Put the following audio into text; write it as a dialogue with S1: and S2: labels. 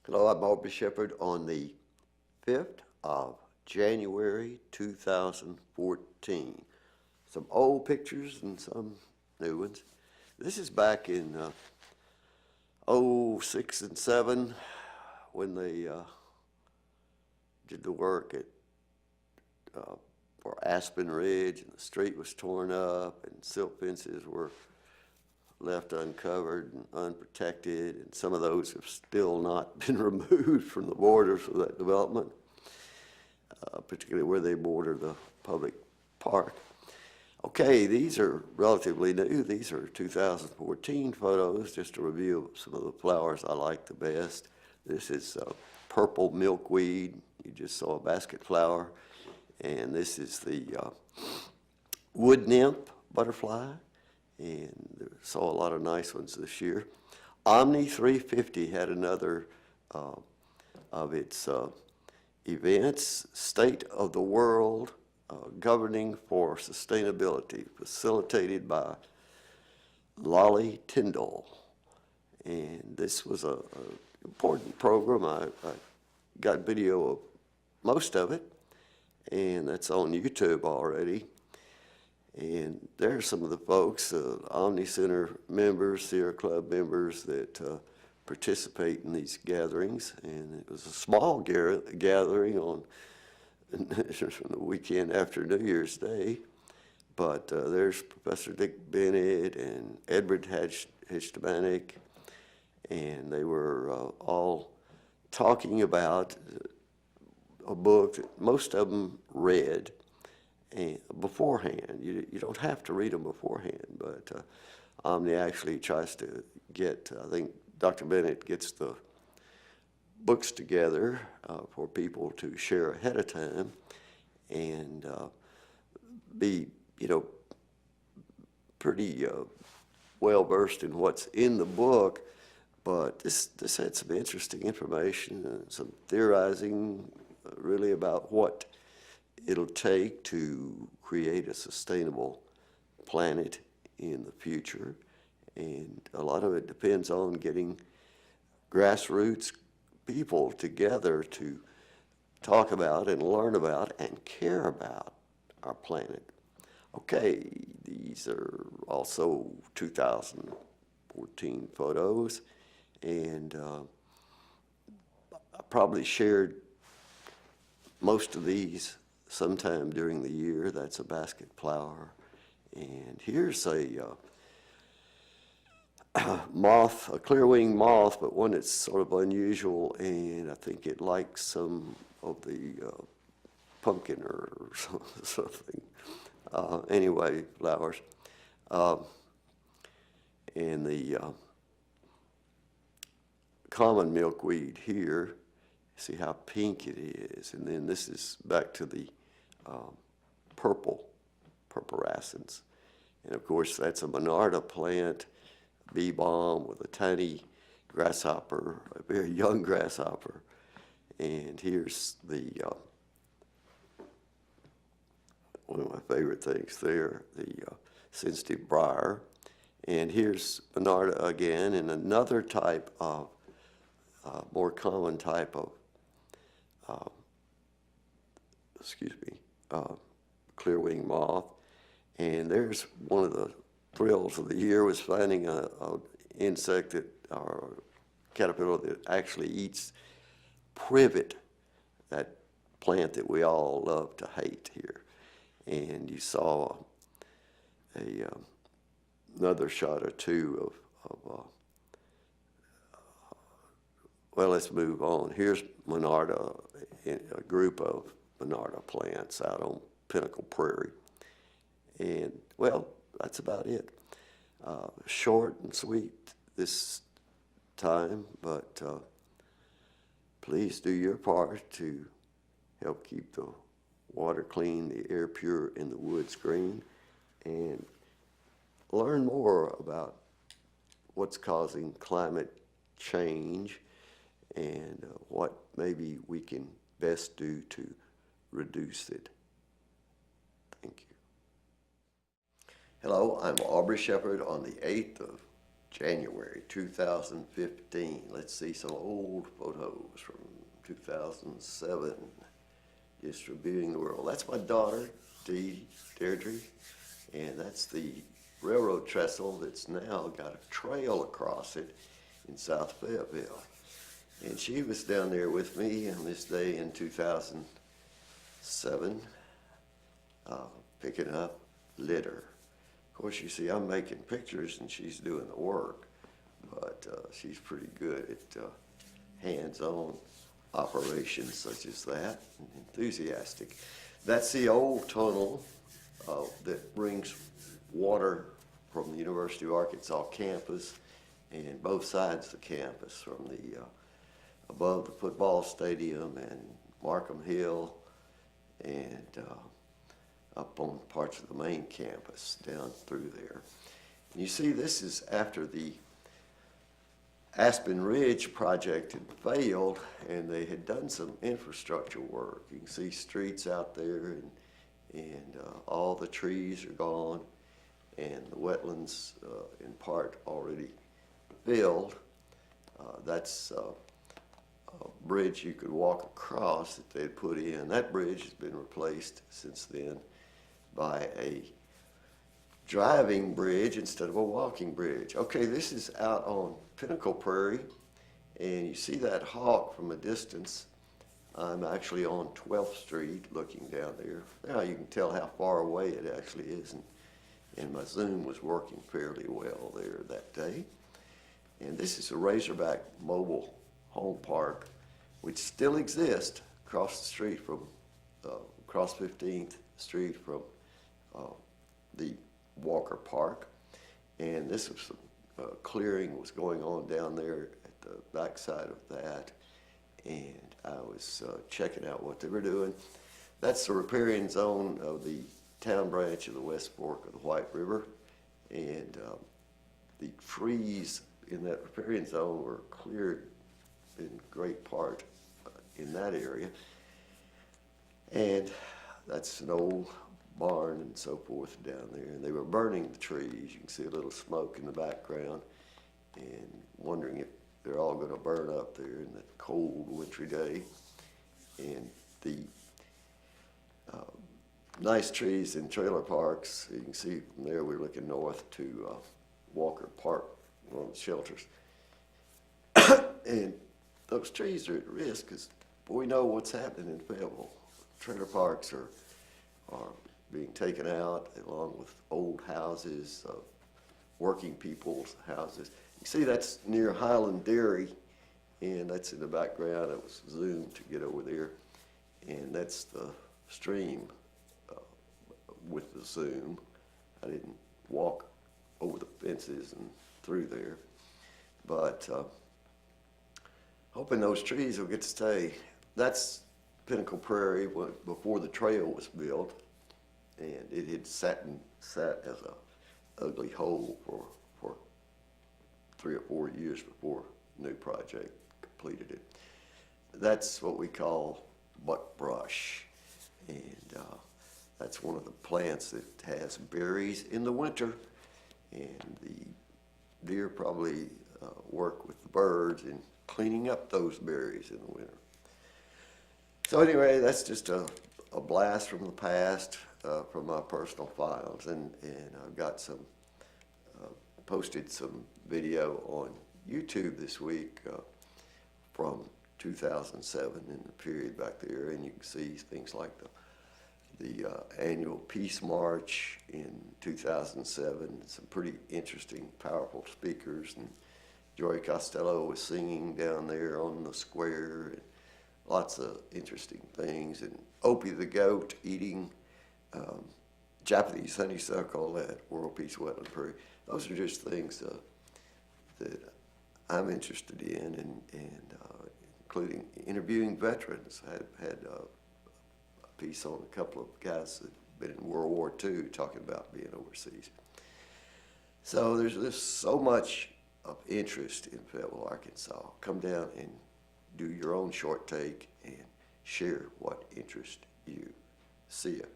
S1: Hello, I'm Aubrey Shepherd on the 5th of January 2014. Some old pictures and some new ones. This is back in 06 and 7 when they did the work at for Aspen Ridge, and the street was torn up and silt fences were left uncovered and unprotected, and some of those have still not been removed from the borders of that development, particularly where they border the public park. Okay, these are relatively new. These are 2014 photos, just a review of some of the flowers I like the best. This is purple milkweed. You just saw a basket flower. And this is the wood nymph butterfly, and saw a lot of nice ones this year. Omni 350 had another of its events, State of the World Governing for Sustainability, facilitated by Lolly Tyndall. And this was an important program. I got video of most of it, and that's on YouTube already. And there are some of the folks, Omni Center members, Sierra Club members that participate in these gatherings. And it was a small gathering on the weekend after New Year's Day. But there's Professor Dick Bennett and Edward Hchtemanik, and they were all talking about a book that most of them read beforehand. You don't have to read them beforehand, but Omni actually tries to get, I think Dr. Bennett gets the books together for people to share ahead of time and be, pretty well versed in what's in the book. But this had some interesting information and some theorizing really about what it'll take to create a sustainable planet in the future. And a lot of it depends on getting grassroots people together to talk about and learn about and care about our planet. Okay, these are also 2014 photos, and I probably shared most of these sometime during the year. That's a basket flower. And here's a moth, a clear-winged moth, but one that's sort of unusual, and I think it likes some of the pumpkin or something. Anyway, flowers. And the common milkweed here, see how pink it is. And then this is back to the purpurascens. And of course, that's a Monarda plant, bee balm with a tiny grasshopper, a very young grasshopper. And here's the one of my favorite things there, the sensitive briar. And here's Monarda again, and another type of more common type of clear-winged moth. And there's one of the thrills of the year was finding an insect that, or caterpillar that actually eats privet, that plant that we all love to hate here. And you saw another shot or two of well, let's move on. Here's Monarda, a group of Monarda plants out on Pinnacle Prairie. And, well, that's about it. Short and sweet this time, but please do your part to help keep the water clean, the air pure, and the woods green, and learn more about what's causing climate change and what maybe we can best do to reduce it. Thank you. Hello, I'm Aubrey Shepherd on the 8th of January 2015. Let's see some old photos from 2007. Just reviewing the world. That's my daughter, Deirdre, and that's the railroad trestle that's now got a trail across it in South Fayetteville. And she was down there with me on this day in 2007, picking up litter. Of course, you see, I'm making pictures and she's doing the work, but she's pretty good at hands-on operations such as that, and enthusiastic. That's the old tunnel that brings water from the University of Arkansas campus and both sides of the campus, from the above the football stadium and Markham Hill and up on parts of the main campus down through there. And you see, this is after the Aspen Ridge project had failed and they had done some infrastructure work. You can see streets out there, and all the trees are gone, and the wetlands in part already filled. That's a bridge you could walk across that they'd put in. That bridge has been replaced since then by a driving bridge instead of a walking bridge. Okay, this is out on Pinnacle Prairie, and you see that hawk from a distance. I'm actually on 12th Street looking down there. Now you can tell how far away it actually is, and my zoom was working fairly well there that day. And this is a Razorback Mobile Home Park, which still exists across the street from, across 15th Street from the Walker Park. And this was some clearing was going on down there at the backside of that, and I was checking out what they were doing. That's the riparian zone of the town branch of the West Fork of the White River, and the trees in that riparian zone were cleared in great part in that area. And that's an old barn and so forth down there, and they were burning the trees. You can see a little smoke in the background, and wondering if they're all going to burn up there in that cold wintry day. And the nice trees in trailer parks, you can see from there we're looking north to Walker Park, one of the shelters. And those trees are at risk because we know what's happening in Fayetteville. Trailer parks are being taken out along with old houses, working people's houses. You see that's near Highland Dairy, and that's in the background. It was zoomed to get over there, and that's the stream with the zoom. I didn't walk over the fences and through there, but hoping those trees will get to stay. That's Pinnacle Prairie before the trail was built, and it had sat as a ugly hole for 3 or 4 years before the new project completed it. That's what we call buckbrush, and that's one of the plants that has berries in the winter, and the deer probably work with the birds in cleaning up those berries in the winter. So anyway, that's just a blast from the past, from my personal files, and I've got some posted some video on YouTube this week from 2007 in the period back there, and you can see things like the annual Peace March in 2007, some pretty interesting, powerful speakers, and Joey Costello was singing down there on the square, and lots of interesting things, and Opie the goat eating Japanese honeysuckle at World Peace Wetland Prairie. Those are just things that I'm interested in, and including interviewing veterans. I had a piece on a couple of guys that have been in World War II talking about being overseas. So there's just so much of interest in Fayetteville, Arkansas. Come down and do your own short take and share what interests you. See ya.